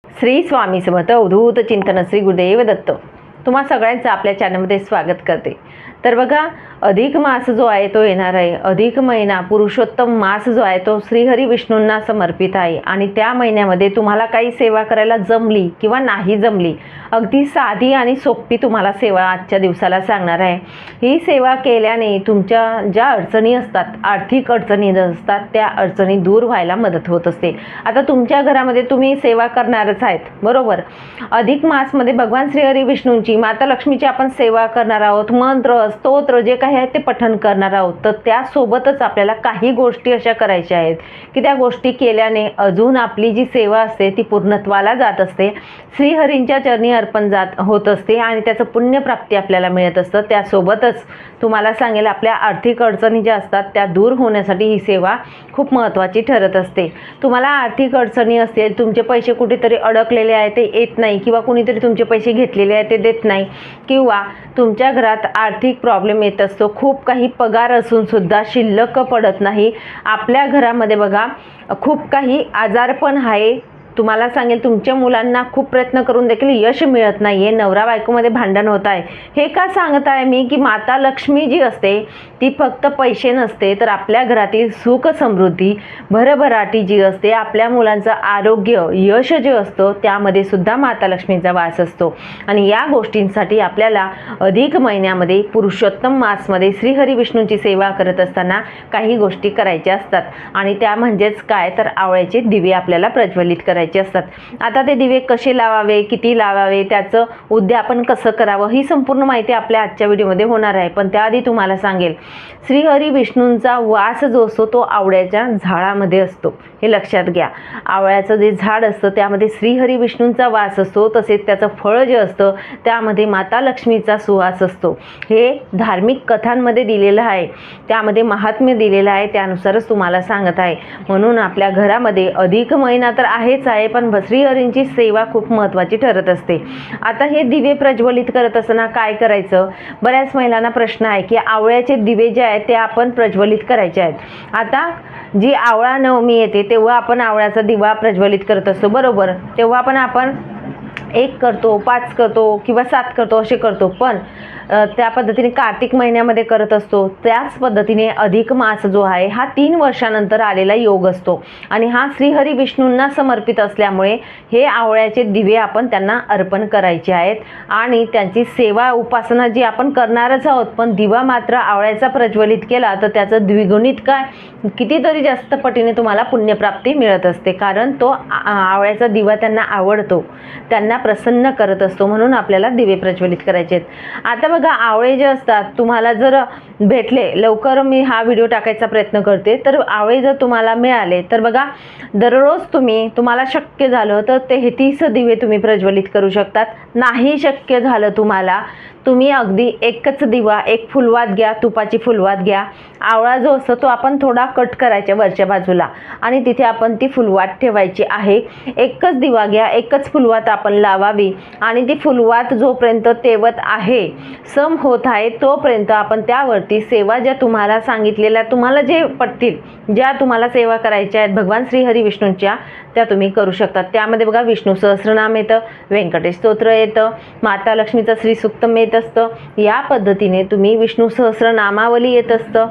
श्री स्वामी समर्थ अवधूत चिंतन श्री गुरुदेव दत्त. तुम्हा सगळ्यांचं आपल्या चॅनलमध्ये स्वागत करते. तर बघा, अधिक मास जो आहे तो येणार आहे. अधिक महिना पुरुषोत्तम मास जो आहे तो श्रीहरी विष्णूंना समर्पित आहे. आणि त्या महिन्यामध्ये तुम्हाला काही सेवा करायला जमली किंवा नाही जमली, अगदी साधी आणि सोपी तुम्हाला सेवा आजच्या दिवसाला सांगणार आहे. ही सेवा केल्याने तुमच्या ज्या अडचणी असतात, आर्थिक अडचणी असतात, त्या अडचणी दूर व्हायला मदत होत असते. आता तुमच्या घरामध्ये तुम्ही सेवा करणारच आहेत, बरोबर. अधिक मासमध्ये भगवान श्रीहरी विष्णूंची, माता लक्ष्मीची आपण सेवा करणार आहोत. मंत्र, स्तोत्र जे काही आहे ते पठण करणार आहोत. तर त्यासोबतच आपल्याला काही गोष्टी अशा करायच्या आहेत की त्या गोष्टी केल्याने अजून आपली जी सेवा असते ती पूर्णत्वाला जात असते, श्रीहरींच्या चरणी अर्पण होत असते आणि त्याचं पुण्यप्राप्ती आपल्याला मिळत असतं. त्यासोबतच तुम्हाला सांगेल, आपल्या आर्थिक अडचणी ज्या असतात त्या दूर होण्यासाठी ही सेवा खूप महत्त्वाची ठरत असते. तुम्हाला आर्थिक अडचणी असतील, तुमचे पैसे कुठेतरी अडकलेले आहे ते येत नाही, किंवा कुणीतरी तुमचे पैसे घेतलेले आहे ते देत नाही, किंवा तुमच्या घरात आर्थिक प्रॉब्लेम येत असतो, खूप काही पगार असून सुद्धा शिल्लक पडत नाही. आपल्या घरामध्ये बघा खूप काही आजारपण आहे. तुम्हाला सांगेल, तुमच्या मुलांना खूप प्रयत्न करून देखील यश मिळत नाही आहे. नवरा बायकोमध्ये भांडण होत आहे. हे का सांगत आहे मी की माता लक्ष्मी जी असते ती फक्त पैसे नसते, तर आपल्या घरातील सुख समृद्धी, भरभराटी जी असते, आपल्या मुलांचं आरोग्य, यश जे असतं त्यामध्ये सुद्धा माता लक्ष्मीचा वास असतो. आणि या गोष्टींसाठी आपल्याला अधिक महिन्यामध्ये पुरुषोत्तम मासमध्ये श्रीहरी विष्णूंची सेवा करत असताना काही गोष्टी करायच्या असतात. आणि त्या म्हणजेच काय, तर आवळ्याचे दिवे आपल्याला प्रज्वलित करायचे असतात. आता ते दिवे कसे लावावे, किती लावावे, त्याचं उद्यापन कसं करावं, ही संपूर्ण माहिती आपल्या आजच्या व्हिडिओमध्ये होणार आहे. पण त्याआधी तुम्हाला सांगेल, श्रीहरी विष्णूंचा वास जो असतो तो आवळ्याच्या झाडामध्ये असतो, हे लक्षात घ्या. आवळ्याचं जे झाड असतं त्यामध्ये श्रीहरी विष्णूंचा वास असतो. तसेच त्याचं फळ जे असतं त्यामध्ये माता लक्ष्मीचा सुवास असतो. हे धार्मिक कथांमध्ये दिलेलं आहे, त्यामध्ये महात्म्य दिलेलं आहे, त्यानुसारच तुम्हाला सांगत आहे. म्हणून आपल्या घरामध्ये अधिक महिना तर आहेच आहे, पण श्रीहरींची सेवा खूप महत्त्वाची ठरत असते. आता हे दिवे प्रज्वलित करत असताना काय करायचं, बऱ्याच महिलांना प्रश्न आहे की आवळ्याचे दिवे जे आहेत ते आपण प्रज्वलित करायचे आहेत. आता जी आवळा नवमी येते तेव्हा आपण आवळ्याचा दिवा प्रज्वलित करत असतो, बरोबर. तेव्हा पण आपण 1 करतो, 5 करतो किंवा 7 करतो, असे करतो. पण त्या पद्धतीने कार्तिक महिन्यामध्ये करत असतो. त्याच पद्धतीने अधिक मास जो आहे हा 3 वर्षानंतर आलेला योग असतो आणि हा श्रीहरी विष्णूंना समर्पित असल्यामुळे हे आवळ्याचे दिवे आपण त्यांना अर्पण करायचे आहेत. आणि त्यांची सेवा उपासना जी आपण करणारच आहोत, पण दिवा मात्र आवळ्याचा प्रज्वलित केला तर त्याचं द्विगुणित काय, कितीतरी जास्त पटीने तुम्हाला पुण्यप्राप्ती मिळत असते. कारण तो आवळ्याचा दिवा त्यांना आवडतो, त्यांना प्रसन्न करत असतो. म्हणून आपल्याला दिवे प्रज्वलित करायचे आहेत. आता बघा, आवळे जे असतात तुम्हाला जर भेटले, लवकर मी हा व्हिडिओ टाकायचा प्रयत्न करते, तर आवळे जर तुम्हाला मिळाले तर बघा, दररोज तुम्हाला शक्य झालं तर 33 दिवे तुम्ही प्रज्वलित करू शकतात. नाही शक्य झालं तुम्ही अगदी एकच दिवा, एक फुलवात घ्या, तुपाची फुलवात घ्या. आवळा जो असतो तो आपण थोडा कट करायचा वरच्या बाजूला आणि तिथे आपण ती फुलवात ठेवायची आहे. एकच दिवा घ्या, एकच फुलवात आपण लावावी आणि ती फुलवात जोपर्यंत तेवत आहे, सम होत आहे, तोपर्यंत आपण त्यावरती सेवा ज्या तुम्हाला सांगितलेल्या, तुम्हाला जे पटतील, ज्या तुम्हाला सेवा करायच्या आहेत भगवान श्रीहरी विष्णूंच्या, त्या तुम्ही करू शकतात. त्यामध्ये बघा, विष्णू सहस्रनाम येतं, व्यंकटेश स्तोत्र येतं, माता लक्ष्मीचं श्रीसूक्तम येत असतं. या पद्धतीने तुम्ही विष्णू सहस्रनामावली येत असतं.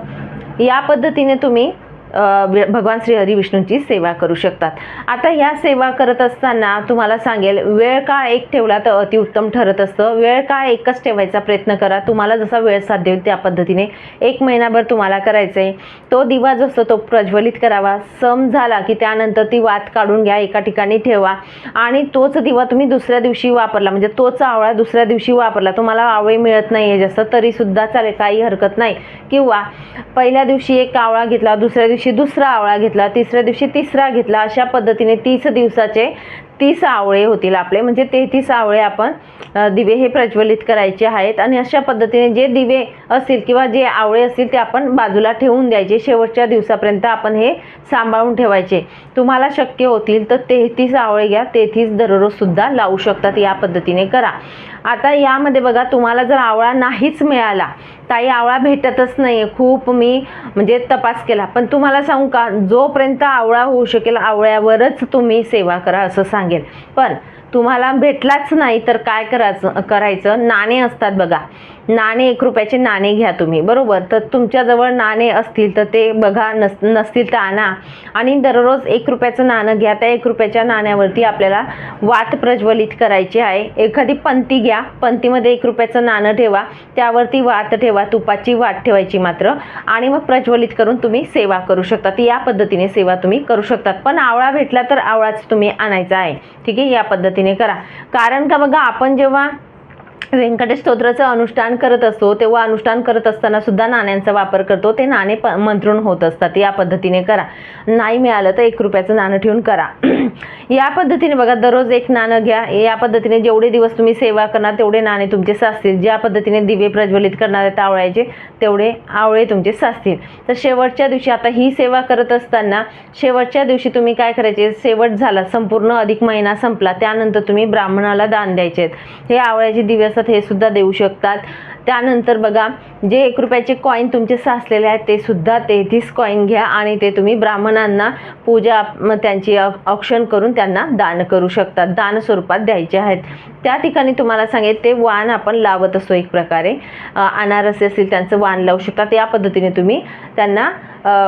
या पद्धतीने तुम्ही भगवान श्रीहरी विष्णूंची सेवा करू शकतात. आता या सेवा करत असताना तुम्हाला सांगेल, वेळ काळ एक ठेवला तर अतिउत्तम ठरत असतं. वेळ काळ एकच ठेवायचा प्रयत्न करा. तुम्हाला जसा वेळ साध्य होईल त्या पद्धतीने 1 महिनाभर तुम्हाला करायचं आहे. तो दिवा जो असतो तो प्रज्वलित करावा. सम झाला की त्यानंतर ती वात काढून घ्या, एका ठिकाणी ठेवा आणि तोच दिवा तुम्ही दुसऱ्या दिवशी वापरला, म्हणजे तोच आवळा दुसऱ्या दिवशी वापरला, तुम्हाला आवळे मिळत नाही आहे जास्त तरीसुद्धा चालेल, काही हरकत नाही. किंवा पहिल्या दिवशी एक आवळा घेतला, दुसऱ्या दिवशी दुसरा आवळा घेतला, तिसऱ्या दिवशी तिसरा घेतला, अशा पद्धतीने 30 दिवसाचे 30 आवळे होतील आपले, म्हणजे 33 आवळे आपण दिवे हे प्रज्वलित करायचे आहेत. आणि अशा पद्धतीने जे दिवे असतील किंवा जे आवळे असतील ते आपण बाजूला ठेवून द्यायचे. शेवटच्या दिवसापर्यंत आपण हे सांभाळून ठेवायचे. तुम्हाला शक्य होतील तर 33 आवळे घ्या, 33 दररोज सुद्धा लावू शकतात. या पद्धतीने करा. आता यामध्ये बघा, तुम्हाला जर आवळा नाहीच मिळाला, ताई आवळा भेटतच नाही आहे, खूप मी म्हणजे तपास केला, पण तुम्हाला सांगू का, जोपर्यंत आवळा होऊ शकेल आवळ्यावरच तुम्ही सेवा करा असं सांग. सांगेल. पण तुम्हाला भेटलाच नाही तर काय करायचं, नाणे असतात बघा, नाणे 1 रुपयाचे नाणे घ्या तुम्ही, बरोबर. तर तुमच्याजवळ नाणे असतील तर ते बघा, नसतील तर आणा आणि दररोज 1 रुपयाचं नाणं घ्या. त्या 1 रुपयाच्या नाण्यावरती आपल्याला वात प्रज्वलित करायची आहे. एखादी पंती घ्या, पंतीमध्ये 1 रुपयाचं नाणं ठेवा, त्यावरती वात ठेवा, तुपाची वात ठेवायची मात्र, आणि मग प्रज्वलित करून तुम्ही सेवा करू शकता. या पद्धतीने सेवा तुम्ही करू शकतात. पण आवळा भेटला तर आवळाच तुम्ही आणायचा आहे, ठीक आहे. या पद्धतीने करा. कारण का बघा, आपण जेव्हा व्यंकटेश स्तोत्राचं अनुष्ठान करत असतो तेव्हा अनुष्ठान करत असताना सुद्धा नाण्यांचा वापर करतो. ते नाणे मंत्रून होत असतात. या पद्धतीने करा. नाही मिळालं तर 1 रुपयाचं नाणं ठेवून करा. या पद्धतीने बघा, दररोज 1 नाणं घ्या. या पद्धतीने जेवढे दिवस तुम्ही सेवा करणार तेवढे नाणे तुमचे साचतील. ज्या पद्धतीने दिवे प्रज्वलित करणार आहेत आवळ्याचे, तेवढे आवळे तुमचे साचतील. तर शेवटच्या दिवशी, आता ही सेवा करत असताना शेवटच्या दिवशी तुम्ही काय करायचे, शेवट झाला, संपूर्ण अधिक महिना संपला, त्यानंतर तुम्ही ब्राह्मणाला दान द्यायचे. हे आवळ्याचे दिवे असतात, हे सुद्धा देऊ शकतात. त्यानंतर बघा, जे 1 रुपयाचे कॉईन तुमचे साचलेले आहेत ते सुद्धा 33 कॉईन घ्या आणि ते तुम्ही ब्राह्मणांना पूजा त्यांची औक्षण करून त्यांना दान करू शकतात, दान स्वरूपात द्यायचे आहेत. त्या ठिकाणी तुम्हाला सांगेल, ते वाण आपण लावत असतो एक प्रकारे, अनारसे असतील त्यांचं वाण लावू शकतात. या पद्धतीने तुम्ही त्यांना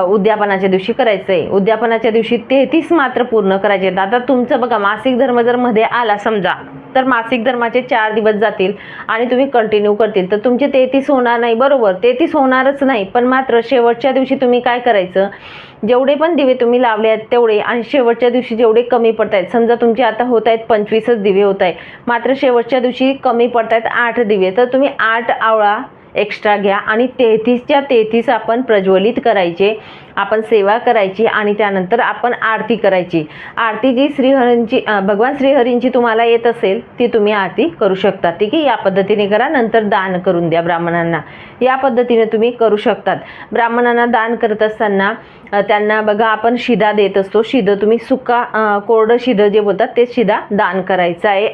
उद्यापनाच्या दिवशी करायचं आहे. उद्यापनाच्या दिवशी 33 मात्र पूर्ण करायचे. आता तुमचं बघा, मासिक धर्म जर मध्ये आला समजा, तर मासिक धर्माचे 4 दिवस जातील आणि तुम्ही कंटिन्यू करतील तर तुमचे 33 होणार नाही, बरोबर. 33 होणारच नाही. पण मात्र शेवटच्या दिवशी तुम्ही काय करायचं, जेवढे पण दिवे तुम्ही लावले आहेत तेवढे, आणि शेवटच्या दिवशी जेवढे कमी पडत आहेत, समजा तुमचे आता होत आहेत 25च दिवे होत आहे, मात्र शेवटच्या दिवशी कमी पडत आहेत 8 दिवे, तर तुम्ही 8 आवळा एक्स्ट्रा घ्या आणि 33च्या 33 आपण प्रज्वलित करायचे, आपण सेवा करायची आणि त्यानंतर आपण आरती करायची. आरती जी श्रीहरींची, भगवान श्रीहरींची तुम्हाला येत असेल ती तुम्ही आरती करू शकता, ठीक आहे. या पद्धतीने करा. नंतर दान करून द्या ब्राह्मणांना. या पद्धतीने तुम्ही करू शकतात. ब्राह्मणांना दान करत असताना त्यांना बघा, आपण शिदा देत असतो. शिद तुम्ही सुका कोरडं शिद जे बोलतात ते शिदा दान करायचं आहे.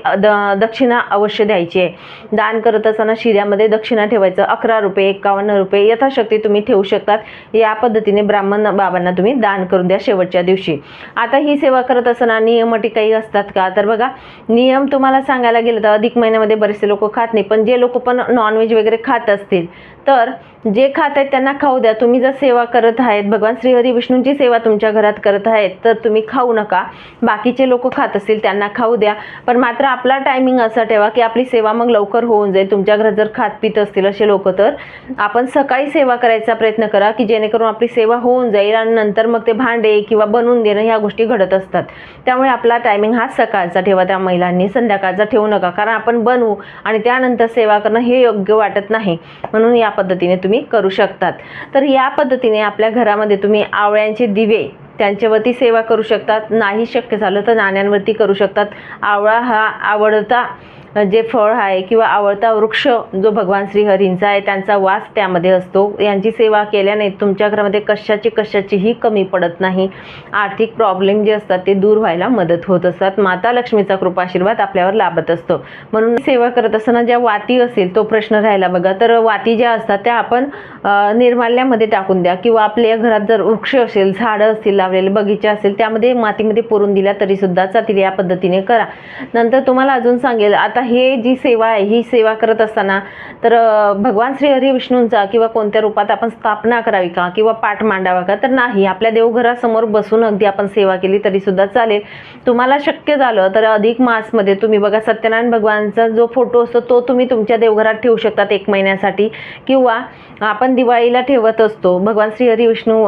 दक्षिणा अवश्य द्यायची आहे. दान करत असताना शिद्यामध्ये दक्षिणा ठेवायचं. 11 रुपये, 51 रुपये यथाशक्ती तुम्ही ठेवू शकतात. या पद्धतीने ब्राह्मण बाबांना तुम्ही दान करून द्या शेवटच्या दिवशी. आता ही सेवा करत असताना नियम अटी काही असतात का, तर बघा, नियम तुम्हाला सांगायला गेलं तर अधिक महिन्यामध्ये बरेचसे लोक खात नाही, पण जे लोक पण नॉनव्हेज वगैरे खात असतील तर जे खात आहेत त्यांना खाऊ द्या. तुम्ही जर सेवा करत आहेत, भगवान श्रीहरी विष्णूंची सेवा तुमच्या घरात करत आहेत, तर तुम्ही खाऊ नका. बाकीचे लोक खात असतील त्यांना खाऊ द्या. पण मात्र आपला टायमिंग असा ठेवा की आपली सेवा मग लवकर होऊन जाईल. तुमच्या घरात जर खात पित असतील असे लोक, तर आपण सकाळी सेवा करायचा प्रयत्न करा की जेणेकरून आपली सेवा होऊन जाईल आणि नंतर मग ते भांडे किंवा बनवून देणं ह्या गोष्टी घडत असतात. त्यामुळे आपला टायमिंग हा सकाळचा ठेवा. त्या महिलांनी संध्याकाळचा ठेवू नका, कारण आपण बनवू आणि त्यानंतर सेवा करणं हे योग्य वाटत नाही. म्हणून या पद्धतीने तुम्ही करू शकतात. तर या पद्धतीने आपल्या घरामध्ये तुम्ही आवळ्यांचे दिवे त्यांच्यावरती सेवा करू शकतात. नाही शक्य झालं तर नाण्यांवरती करू शकतात. आवळा हा आवडता जे फळ आहे किंवा आवडता वृक्ष जो भगवान श्रीहरींचा आहे, त्यांचा वास त्यामध्ये असतो. यांची सेवा केल्याने तुमच्या घरामध्ये कशाचीही कमी पडत नाही. आर्थिक प्रॉब्लेम जे असतात ते दूर व्हायला मदत होत असतात. माता लक्ष्मीचा कृपा आशीर्वाद आपल्यावर लाभत असतो. म्हणून सेवा करत असताना ज्या वाती असेल तो प्रश्न राहिला बघा, तर वाती ज्या असतात त्या आपण निर्माल्यामध्ये टाकून द्या किंवा आपल्या घरात जर वृक्ष असेल, झाडं असतील, लावलेले बगीचा असेल, त्यामध्ये मातीमध्ये पुरून दिल्या तरी सुद्धा चालतील. या पद्धतीने करा. नंतर तुम्हाला अजून सांगेल, आता हे जी सेवा आहे ही सेवा करत असताना तर भगवान श्रीहरी विष्णूंचा किंवा कोणत्या रूपात आपण स्थापना करावी का किंवा पाठ मांडावा का, तर नाही. आपल्या देवघरासमोर बसून अगदी आपण सेवा केली तरी सुद्धा चालेल. तुम्हाला शक्य झालं तर अधिक मासमध्ये तुम्ही बघा, सत्यनारायण भगवानचा जो फोटो असतो तो तुम्ही तुमच्या देवघरात ठेवू शकतात 1 महिन्यासाठी, किंवा आपण दिवाळीला ठेवत असतो भगवान श्रीहरी विष्णू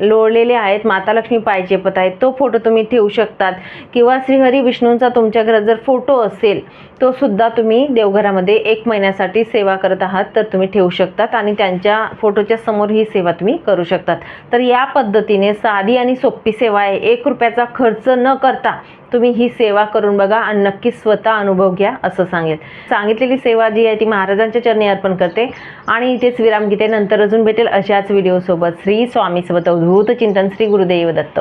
लोळलेले आहेत, माता लक्ष्मी पायचेपत आहेत, तो फोटो तुम्ही ठेवू शकतात. किंवा श्रीहरी विष्णूंचा तुमच्या घरात जर फोटो असेल तो सुद्धा तुम्ही देवघरामध्ये 1 महिन्यासाठी सेवा करत आहात तर तुम्ही ठेवू शकतात आणि त्यांच्या फोटोच्या समोर ही सेवा तुम्ही करू शकतात. तर या पद्धतीने साधी आणि सोपी सेवा आहे. 1 रुपयाचा खर्च न करता तुम्ही ही सेवा करून बघा आणि नक्की स्वतः अनुभव घ्या असं सांगेल. सांगितलेली सेवा जी आहे ती महाराजांच्या चरणी अर्पण करते आणि इथेच विराम घेते. नंतर अजून भेटेल अशाच व्हिडिओसोबत. श्री स्वामी समर्थ. अवधूत चिंतन. श्री गुरुदेव दत्त.